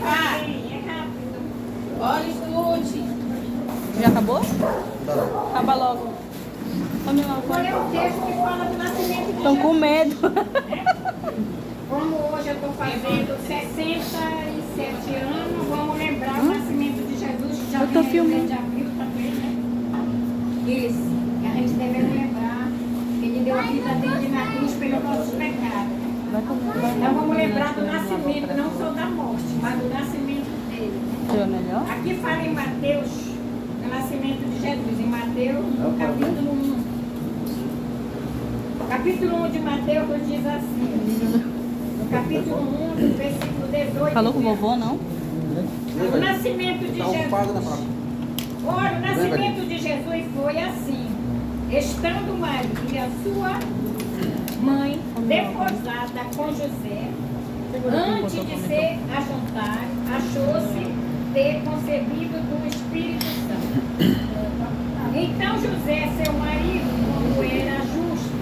Ah, é rápido. Olha, estude. Já acabou? Acaba logo. Come lá, Qual é o texto que fala do nascimento de estão com Jesus? medo. Como hoje eu estou fazendo 67 anos, vamos lembrar o nascimento de Jesus. Já Eu tô vem aí no filmando. mês de abril também, né? Isso. E a gente deve lembrar que ele deu a vida dele na cruz pelos nossos pecados. Vai comer. Então vamos lembrar do nascimento, não só da morte, mas do nascimento dele. Deu melhor? Aqui fala em Mateus, o nascimento de Jesus, em Mateus, capítulo 1. Capítulo 1 de Mateus diz assim, no capítulo 1, do versículo 18. Falou com o vovô, não? O nascimento de Jesus. Ora, o nascimento de Jesus foi assim. Estando Maria, sua mãe, desposada com José, antes de se ajuntar, achou-se ter concebido do Espírito Santo. Então José, seu marido, como era justo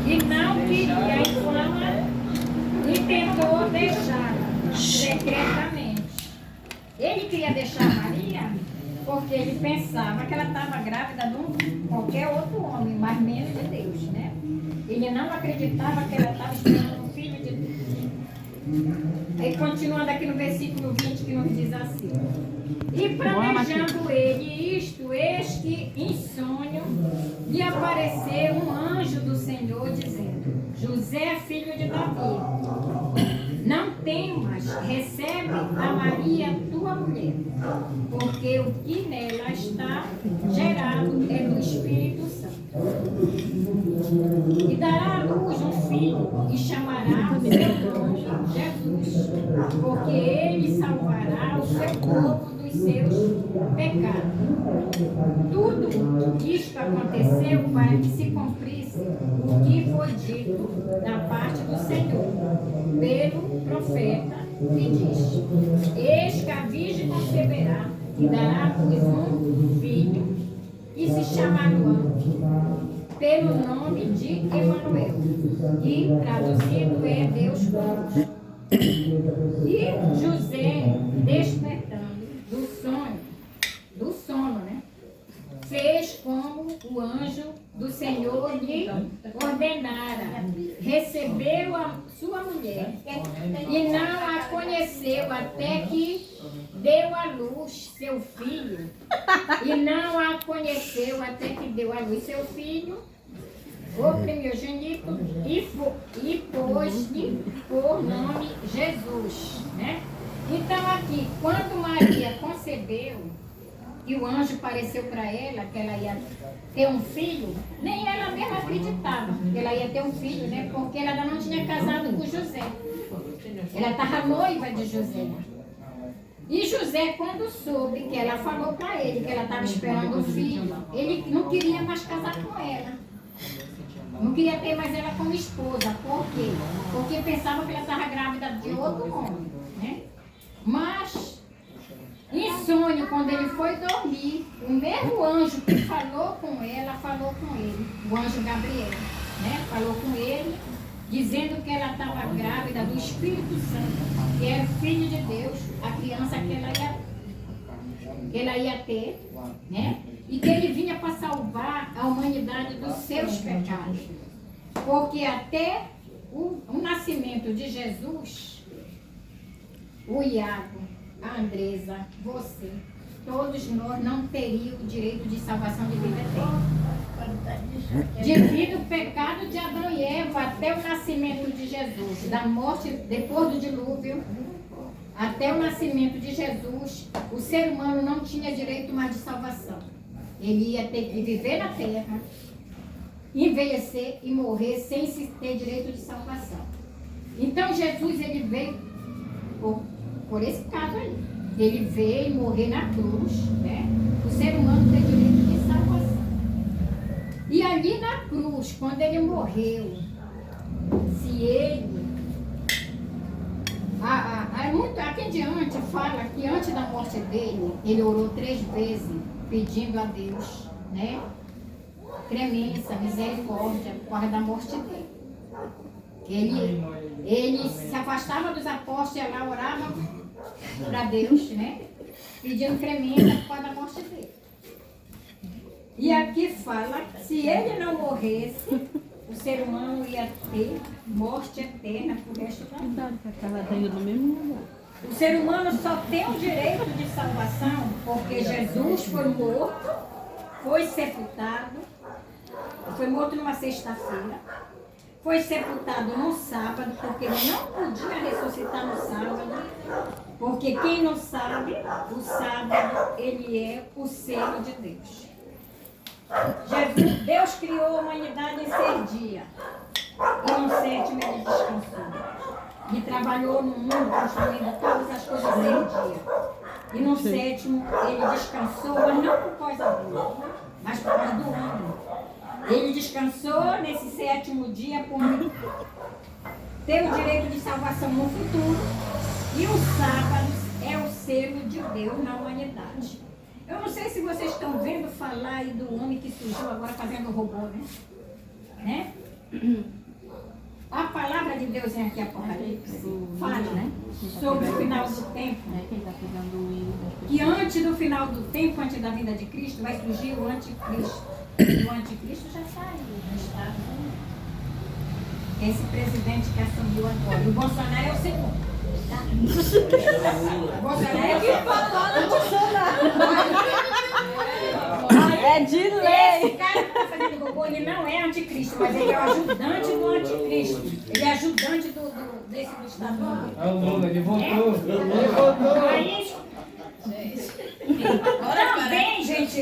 e não queria infâmia, e tentou deixá-la secretamente. Ele queria deixar Maria porque ele pensava que ela estava grávida de qualquer outro homem, mas menos de Deus, né? Ele não acreditava que ela estava esperando um filho de Deus. Aí continuando aqui no versículo 20 que nos diz assim: e planejando ele isto, eis que em sonho lhe apareceu um anjo do Senhor dizendo: José, filho de Davi, não temas, recebe a Maria tua mulher, porque o que nela está gerado é do Espírito Santo. E dará à luz um filho e chamará o seu nome Jesus, porque ele salvará o seu povo dos seus pecados. Tudo isto aconteceu para que se cumprisse o que foi dito da parte do Senhor pelo profeta, que diz: eis que a virgem conceberá e dará à luz um filho e se chamará pelo nome de Emanuel, e traduzido é Deus conosco. E José, despertando do sono, né, fez como o anjo do Senhor lhe ordenara, recebeu a sua mulher e não a conheceu até que deu à luz seu filho, e não a conheceu até que deu à luz seu filho, o primogênito, e pôs-lhe por nome Jesus, né? Então aqui, quando Maria concebeu, e o anjo apareceu para ela, que ela ia ter um filho, nem ela mesma acreditava que ela ia ter um filho, né? Porque ela ainda não tinha casado com José. Ela estava noiva de José. E José, quando soube que ela falou para ele que ela estava esperando um filho, ele não queria mais casar com ela. Não queria ter mais ela como esposa. Por quê? Porque pensava que ela estava grávida de outro homem, né? Mas, em sonho, quando ele foi dormir, o mesmo anjo que falou com ela, falou com ele, o anjo Gabriel, né? Falou com ele, dizendo que ela estava grávida do Espírito Santo, que era filho de Deus, a criança que ela ia ter, né? E que ele vinha para salvar a humanidade dos seus pecados. Porque até o nascimento de Jesus, o Iago, a Andresa, você, todos nós não teríamos o direito de salvação de vida eterna. Devido ao pecado de Adão e Eva até o nascimento de Jesus, da morte depois do dilúvio, até o nascimento de Jesus, o ser humano não tinha direito mais de salvação. Ele ia ter que viver na terra, envelhecer e morrer sem se ter direito de salvação. Então Jesus, ele veio por esse caso aí. Ele veio morrer na cruz, né? O ser humano tem direito de salvação. E ali na cruz, quando ele morreu, se ele... aqui em diante fala que antes da morte dele, ele orou 3 vezes, pedindo a Deus, né? Clemência, misericórdia, por causa da morte dele. Ele se afastava dos apóstolos, ia lá, orava para Deus, né? Pedindo tremenda por causa da morte dele. E aqui fala que se ele não morresse, o ser humano ia ter morte eterna pro resto da vida. Ela tá indo no mesmo lugar. O ser humano só tem o direito de salvação porque Jesus foi morto, foi sepultado, foi morto numa sexta-feira, foi sepultado no sábado, porque ele não podia ressuscitar no sábado, porque quem não sabe, o sábado ele é o selo de Deus. Deus criou a humanidade em 6 dias, e no 7º ele descansou. E trabalhou no mundo construindo todas as coisas em 6 dias. E no 7º ele descansou, mas não por causa dele, mas por causa do homem. Ele descansou nesse 7º dia por ter o direito de salvação no futuro. E o sábado é o selo de Deus na humanidade. Eu não sei se vocês estão vendo falar aí do homem que surgiu agora fazendo robô, né? A palavra de Deus em aqui Apocalipse fala, né, sobre o final do tempo. Que antes do final do tempo, antes da vinda de Cristo, vai surgir o anticristo. O anticristo já saiu dos Estados Unidos. Esse presidente que assumiu agora. E o Bolsonaro é o segundo. Tá? O Bolsonaro é que falou no Bolsonaro. É de lei. Esse cara que está fazendo robô, ele não é anticristo, mas ele é o ajudante do anticristo. Ele é ajudante desse do Estado Unido. É o Lula, ele voltou. Aí, também, gente,